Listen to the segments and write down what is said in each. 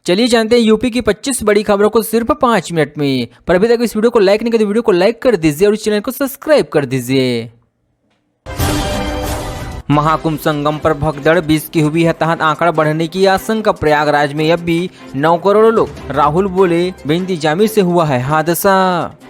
चलिए जानते हैं यूपी की 25 बड़ी खबरों को सिर्फ 5 मिनट में। पर अभी तक इस वीडियो को लाइक नहीं किया तो वीडियो को लाइक कर दीजिए और इस चैनल को सब्सक्राइब कर दीजिए। महाकुंभ संगम पर भगदड़, 20 की हुई हताहत, आंकड़ा बढ़ने की आशंका। प्रयागराज में अब भी 9 करोड़ लोग, राहुल बोले बेंतजामी से हुआ है हादसा।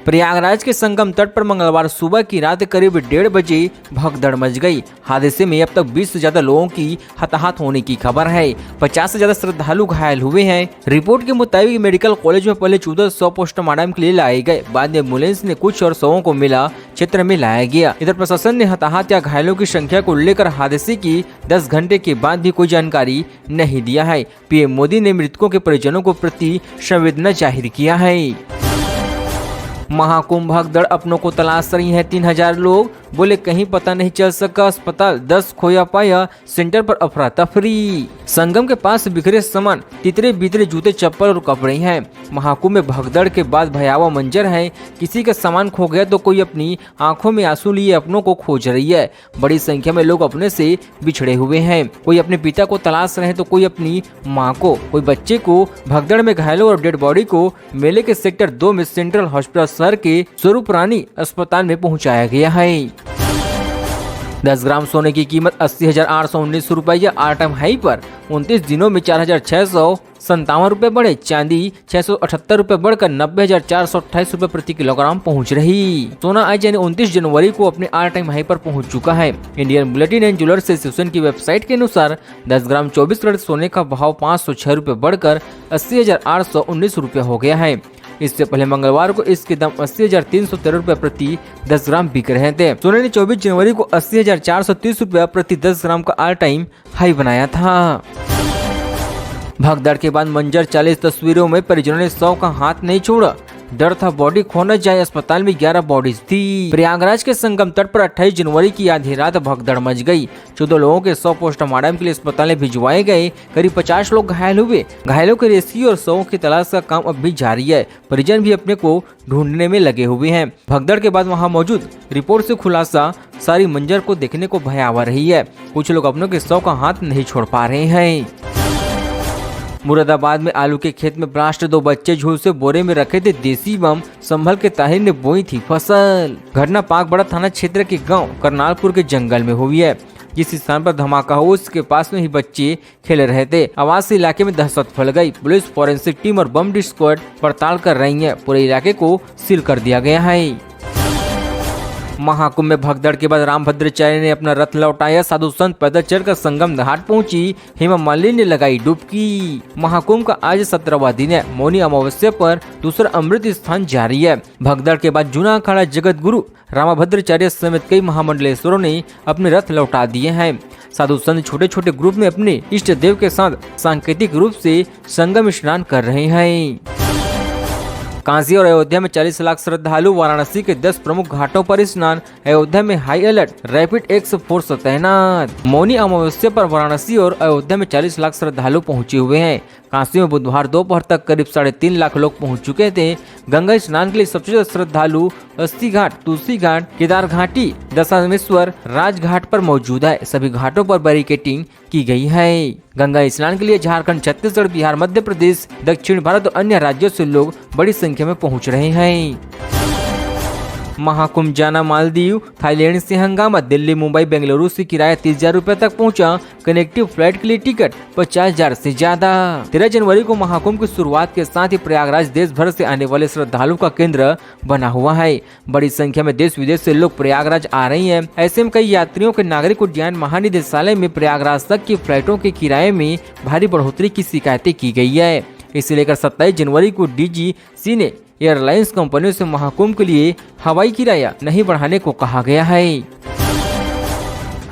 प्रयागराज के संगम तट पर मंगलवार सुबह की रात करीब 1:30 बजे भगदड़ मच गई। हादसे में अब तक 20 से ज्यादा लोगों की हताहत होने की खबर है। 50 से ज्यादा श्रद्धालु घायल हुए हैं। रिपोर्ट के मुताबिक मेडिकल कॉलेज में पहले 1400 पोस्टमार्टम के लिए लाए गए, बाद में एम्बुलेंस ने कुछ और शवों को मिला क्षेत्र में लाया गया। इधर प्रशासन ने हताहत या घायलों की संख्या को लेकर हादसे की 10 घंटे के बाद भी कोई जानकारी नहीं दिया है। पीएम मोदी ने मृतकों के परिजनों को प्रति संवेदना जाहिर किया है। महाकुंभ भगदड़, अपनों को तलाश रही है 3000 लोग, बोले कहीं पता नहीं चल सका अस्पताल, 10 खोया पाया, सेंटर पर अफरा तफरी। संगम के पास बिखरे सामान, तितरे बितरे जूते चप्पल और कपड़े हैं। महाकुंभ में भगदड़ के बाद भयावह मंजर है। किसी का सामान खो गया तो कोई अपनी आंखों में आंसू लिए अपनों को खोज रही है। बड़ी संख्या में लोग अपने से बिछड़े हुए हैं। कोई अपने पिता को तलाश रहे तो कोई अपनी माँ को, कोई बच्चे को। भगदड़ में घायलों और डेड बॉडी को मेले के सेक्टर 2 में सेंट्रल हॉस्पिटल शहर के स्वरूप रानी अस्पताल में पहुंचाया गया है। 10 ग्राम सोने की कीमत 80,819 रुपए या ऑल टाइम हाई पर। 29 दिनों में 4,657 रुपए बढ़े। चांदी 678 रुपए बढ़कर 90,428 रुपए प्रति किलोग्राम पहुंच रही। सोना आज यानी 29 जनवरी को अपने ऑल टाइम हाई पर पहुंच चुका है। Indian bulletin and jewellers association की वेबसाइट के अनुसार 10 ग्राम 24 कैरेट सोने का भाव 506 रुपए बढ़कर 80,819 रुपए हो गया है। इससे पहले मंगलवार को इसके दाम 80,313 रुपए प्रति 10 ग्राम बिक रहे थे। सोने ने 24 जनवरी को 80,430 रुपए प्रति 10 ग्राम का ऑल टाइम हाई बनाया था। भगदड़ के बाद मंजर, 40 तस्वीरों में परिजनों ने 100 का हाथ नहीं छोड़ा। डर था बॉडी खो न जाए, अस्पताल में 11 बॉडीज थी। प्रयागराज के संगम तट पर 28 जनवरी की आधी रात भगदड़ मच गई। 14 लोगों के 100 पोस्टमार्टम के लिए अस्पताल में भिजवाए गए। करीब 50 लोग घायल हुए। घायलों के रेस्क्यू और शवों की तलाश का काम अब भी जारी है। परिजन भी अपने को ढूंढने में लगे हुए हैं। भगदड़ के बाद वहां मौजूद रिपोर्ट से खुलासा, सारी मंजर को देखने को भयावह रही है। कुछ लोग अपनों के 100 का हाथ नहीं छोड़ पा रहे हैं। मुरादाबाद में आलू के खेत में ब्लास्ट, 2 बच्चे झूल बोरे में रखे थे देसी बम, संभल के ताहिर ने बोई थी फसल। घटना पाकबड़ा थाना क्षेत्र के गांव करनालपुर के जंगल में हुई है। जिस स्थान पर धमाका हुआ उसके पास में ही बच्चे खेल रहे थे। आवास इलाके में दहशत फैल गई। पुलिस, फॉरेंसिक टीम और बम स्क्वाड पड़ताल कर रही है। पूरे इलाके को सील कर दिया गया है। महाकुंभ में भगदड़ के बाद रामभद्राचार्य ने अपना रथ लौटाया। साधु संत पैदल चलकर संगम घाट पहुंची। हेमा मालिनी ने लगाई डुबकी। महाकुंभ का आज 17वां दिन है। मौनी अमावस्या पर दूसरा अमृत स्थान जारी है। भगदड़ के बाद जूना अखाड़ा जगत गुरु रामभद्राचार्य समेत कई महामंडलेश्वरों ने अपने रथ लौटा दिए हैं। साधु संत छोटे छोटे ग्रुप में अपने इष्ट देव के साथ सांकेतिक रूप से संगम स्नान कर रहे हैं। काशी और अयोध्या में 40 लाख श्रद्धालु, वाराणसी के 10 प्रमुख घाटों पर स्नान। अयोध्या में high alert, rapid action force तैनात। मौनी अमावस्या पर वाराणसी और अयोध्या में 40 लाख श्रद्धालु पहुंचे हुए हैं। काशी में बुधवार दोपहर तक करीब 3.5 लाख लोग पहुंच चुके थे। गंगा स्नान के लिए सबसे ज्यादा श्रद्धालु अस्थि घाट, तुलसी घाट, केदार घाटी, दशामेश्वर राजघाट पर मौजूद है। सभी घाटों पर बैरिकेडिंग की गई है। गंगा स्नान के लिए झारखंड, छत्तीसगढ़, बिहार, मध्य प्रदेश, दक्षिण भारत और अन्य राज्यों से लोग बड़ी संख्या में पहुंच रहे हैं। महाकुंभ जाना मालदीव, थाईलैंड से हंगामा। दिल्ली, मुंबई, बेंगलुरु से किराया 30,000 रुपए तक पहुंचा। कनेक्टिव फ्लाइट के लिए टिकट 50,000 से ज्यादा। 13 जनवरी को महाकुंभ की शुरुआत के साथ ही प्रयागराज देश भर से आने वाले श्रद्धालुओं का केंद्र बना हुआ है। बड़ी संख्या में देश विदेश से लोग प्रयागराज आ रही हैं। ऐसे में कई यात्रियों के नागरिक उड्डयन महानिदेशालय में प्रयागराज तक की फ्लाइटों के किराए में भारी बढ़ोतरी की शिकायतें की गई है। इसे लेकर 27 जनवरी को DGC ने एयरलाइंस कंपनियों से महाकुंभ के लिए हवाई किराया नहीं बढ़ाने को कहा गया है।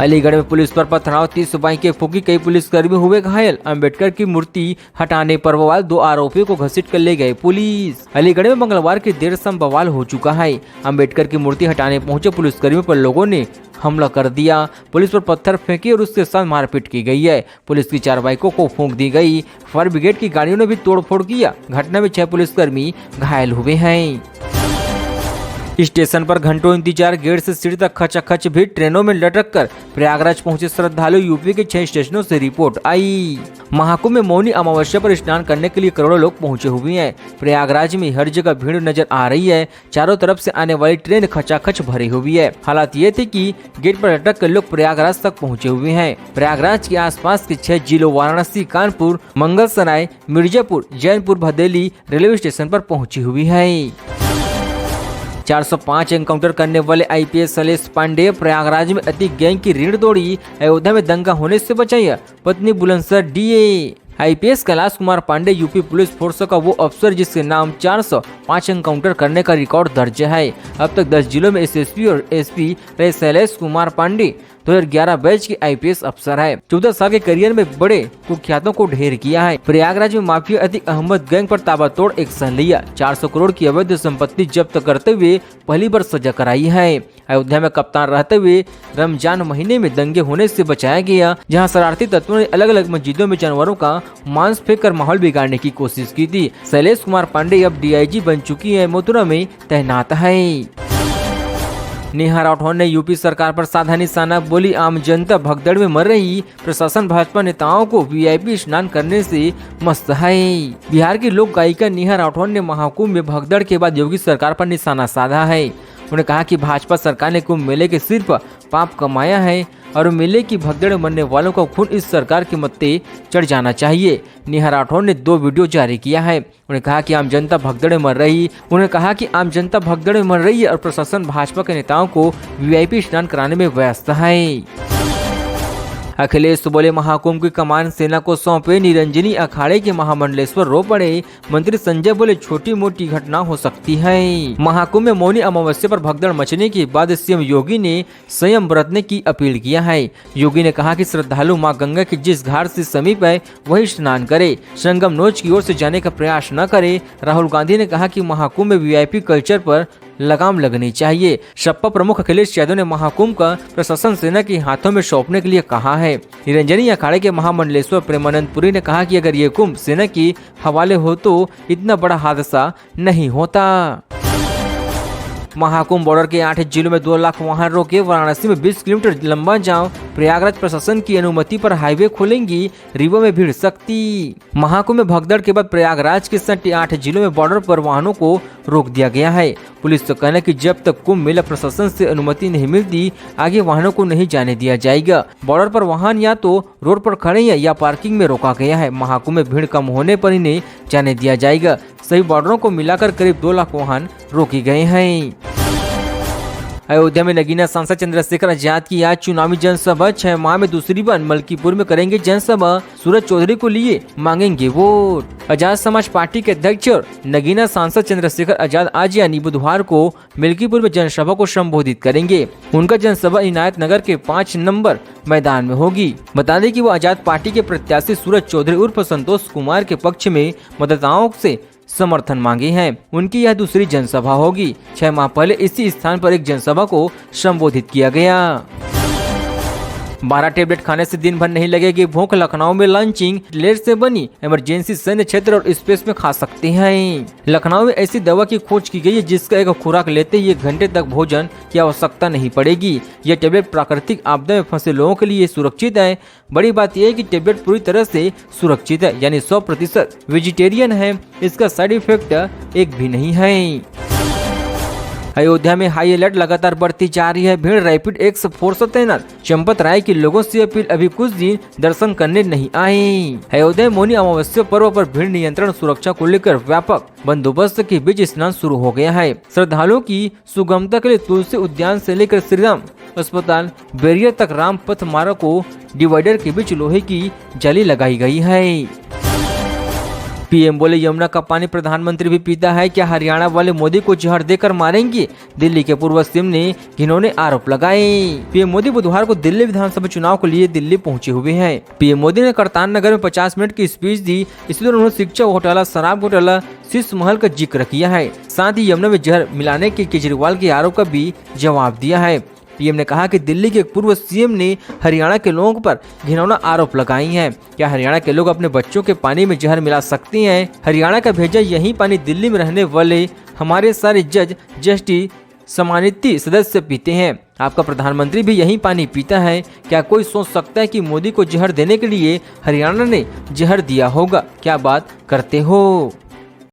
अलीगढ़ में पुलिस पर पथराव, 30 बाइकें फूंकी, कई पुलिसकर्मी हुए घायल। अंबेडकर की मूर्ति हटाने पर बवाल, 2 आरोपियों को घसीट कर ले गए पुलिस। अलीगढ़ में मंगलवार की देर शाम बवाल हो चुका है। अंबेडकर की मूर्ति हटाने पहुंचे पुलिसकर्मियों पर लोगों ने हमला कर दिया। पुलिस पर पत्थर फेंके और उसके साथ मारपीट की गई है। पुलिस की 4 बाइकों को फूंक दी गई। फायर ब्रिगेड की गाड़ियों ने भी तोड़फोड़ किया। घटना में 6 पुलिसकर्मी घायल हुए हैं। स्टेशन पर घंटों इंतजार, गेट से सीढ़ी तक खचाखच भीड़, ट्रेनों में लटक कर प्रयागराज पहुंचे श्रद्धालु। यूपी के 6 स्टेशनों से रिपोर्ट आई। महाकुंभ में मौनी अमावस्या पर स्नान करने के लिए करोड़ों लोग पहुंचे हुए हैं। प्रयागराज में हर जगह भीड़ नजर आ रही है। चारों तरफ से आने वाली ट्रेन खचाखच भरी हुई है। हालात ये थे कि गेट पर लटक कर लोग प्रयागराज तक पहुंचे हुए हैं। प्रयागराज के आसपास के 6 जिलों वाराणसी, कानपुर, मंगलसराय, मिर्जापुर, जैनपुर, भदेली रेलवे स्टेशन पर पहुंची हुई है। 405 एनकाउंटर करने वाले आईपीएस शैलेश पांडे प्रयागराज में अति गैंग की रीढ़ तोड़ी, अयोध्या में दंगा होने से बचाई पत्नी Bulandshahr D A. IPS Kailash Kumar Pandey UP police force का वो अफसर जिसके नाम 405 एनकाउंटर करने का रिकॉर्ड दर्ज है। अब तक 10 जिलों में एसएसपी और एसपी रहे शैलेश कुमार पांडे 2011 बैच के आईपीएस अफसर है। 14 साल के करियर में बड़े कुख्यातों को ढेर किया है। प्रयागराज में माफिया अतीक अहमद गैंग पर ताबड़तोड़ एक्शन लिया। 400 करोड़ की अवैध संपत्ति जब्त करते हुए पहली बार सजा कराई है। अयोध्या में कप्तान रहते हुए रमजान महीने में दंगे होने से बचाया गया, जहां शरारती तत्वों ने अलग अलग मस्जिदों में जानवरों का मांस फेंक कर माहौल बिगाड़ने की कोशिश की थी। शैलेश कुमार पांडे अब डीआईजी बन चुकी है, मथुरा में तैनात है। नेहा राठौर ने यूपी सरकार पर साधा निशाना, बोली आम जनता भगदड़ में मर रही, प्रशासन भाजपा नेताओं को वीआईपी स्नान करने से मस्त है। बिहार की लोक गायिका नेहा राठौर ने महाकुंभ में भगदड़ के बाद योगी सरकार पर निशाना साधा है। उन्होंने कहा कि भाजपा सरकार ने कुंभ मेले के सिर पर पाप कमाया है और मेले की भगदड़ में मरने वालों का खून इस सरकार के मत्थे चढ़ जाना चाहिए। नेहा राठौर ने 2 वीडियो जारी किया है। उन्होंने कहा कि आम जनता भगदड़ में मर रही है और प्रशासन भाजपा के नेताओं को वीआईपी स्नान कराने में व्यस्त है। अखिलेश बोले महाकुंभ की कमान सेना को सौंपे, निरंजनी अखाड़े के महामंडलेश्वर रो पड़े। मंत्री संजय बोले छोटी मोटी घटना हो सकती है। महाकुंभ में मौनी अमावस्या पर भगदड़ मचने के बाद सीएम योगी ने संयम बरतने की अपील किया है। योगी ने कहा कि श्रद्धालु मां गंगा के जिस घाट से समीप है वही स्नान करे, संगम नोच की ओर से जाने का प्रयास न करे। राहुल गांधी ने कहा कि महाकुंभ में वीआईपी कल्चर पर लगाम लगनी चाहिए। सपा प्रमुख अखिलेश यादव ने महाकुंभ का प्रशासन सेना के हाथों में सौंपने के लिए कहा है। निरंजनी अखाड़े के महामंडलेश्वर प्रेमानंद पुरी ने कहा कि अगर ये कुंभ सेना के हवाले हो तो इतना बड़ा हादसा नहीं होता। महाकुंभ बॉर्डर के 8 जिलों में 2 लाख वाहन रोके, वाराणसी में 20 किलोमीटर लंबा जाम, प्रयागराज प्रशासन की अनुमति पर हाईवे खोलेंगी, रीवा में भीड़ सख्ती। महाकुंभ में भगदड़ के बाद प्रयागराज के सटे 8 जिलों में बॉर्डर पर वाहनों को रोक दिया गया है। पुलिस का कहना है कि जब तक कुंभ मेला प्रशासन से अनुमति नहीं मिलती आगे वाहनों को नहीं जाने दिया जाएगा। बॉर्डर पर वाहन या तो रोड पर खड़े या पार्किंग में रोका गया है। महाकुंभ में भीड़ कम होने पर इन्हें जाने दिया जाएगा। सभी बॉर्डरों को मिलाकर करीब 2 लाख वाहन रोके गए हैं। अयोध्या में नगीना सांसद चंद्रशेखर आजाद की आज चुनावी जनसभा, 6 माह में दूसरी बार मलकीपुर में करेंगे जनसभा, सूरज चौधरी को लिए मांगेंगे वोट। आजाद समाज पार्टी के अध्यक्ष और नगीना सांसद चंद्रशेखर आजाद आज यानी बुधवार को मलकीपुर में जनसभा को संबोधित करेंगे। उनका जनसभा इनायत नगर के 5 नंबर मैदान में होगी। बता दें कि वो आजाद पार्टी के प्रत्याशी सूरज चौधरी उर्फ संतोष कुमार के पक्ष में मतदाताओं से समर्थन मांगे हैं। उनकी यह दूसरी जनसभा होगी। 6 माह पहले इसी स्थान पर एक जनसभा को संबोधित किया गया। 12 टेबलेट खाने से दिन भर नहीं लगेगी भूख, लखनऊ में लॉन्चिंग, लेट से बनी इमरजेंसी सैन्य क्षेत्र और स्पेस में खा सकते हैं। लखनऊ में ऐसी दवा की खोज की गई है जिसका एक खुराक लेते ही 1 घंटे तक भोजन की आवश्यकता नहीं पड़ेगी। यह टेबलेट प्राकृतिक आपदा में फंसे लोगों के लिए सुरक्षित है। बड़ी बात यह है कि टेबलेट पूरी तरह से सुरक्षित है, यानी 100% वेजिटेरियन है। इसका साइड इफेक्ट एक भी नहीं है। अयोध्या में हाई अलर्ट लगातार बढ़ती जा रही है। भीड़ रैपिड एक्स फोर्स तैनात, चंपत राय के लोगों से अपील अभी कुछ दिन दर्शन करने नहीं आए। अयोध्या में मौनी अमावस्या पर्व पर भीड़ नियंत्रण सुरक्षा को लेकर व्यापक बंदोबस्त के बीच स्नान शुरू हो गया है। श्रद्धालुओं की सुगमता के लिए तुलसी उद्यान से लेकर श्रीराम अस्पताल बैरियर तक राम पथ मार्ग को डिवाइडर के बीच लोहे की जाली लगाई गई है। पीएम बोले यमुना का पानी प्रधानमंत्री भी पीता है, क्या हरियाणा वाले मोदी को जहर देकर मारेंगे? दिल्ली के पूर्व सीएम ने घिनौने आरोप लगाए। पीएम मोदी बुधवार को दिल्ली विधानसभा चुनाव के लिए दिल्ली पहुंचे हुए हैं। पीएम मोदी ने करतार नगर में 50 मिनट की स्पीच दी। इसलिए उन्होंने शिक्षा घोटाला, शराब घोटाला, शीश महल का जिक्र किया है। साथ ही यमुना में जहर मिलाने के केजरीवाल के आरोप का भी जवाब दिया है। पीएम ने कहा कि दिल्ली के पूर्व सीएम ने हरियाणा के लोगों पर घिनौना आरोप लगाई हैं। क्या हरियाणा के लोग अपने बच्चों के पानी में जहर मिला सकते हैं? हरियाणा का भेजा यही पानी दिल्ली में रहने वाले हमारे सारे जज, जस्टिस सम्मानित सदस्य पीते हैं। आपका प्रधानमंत्री भी यही पानी पीता है। क्या कोई सोच सकता है कि मोदी को जहर देने के लिए हरियाणा ने जहर दिया होगा? क्या बात करते हो।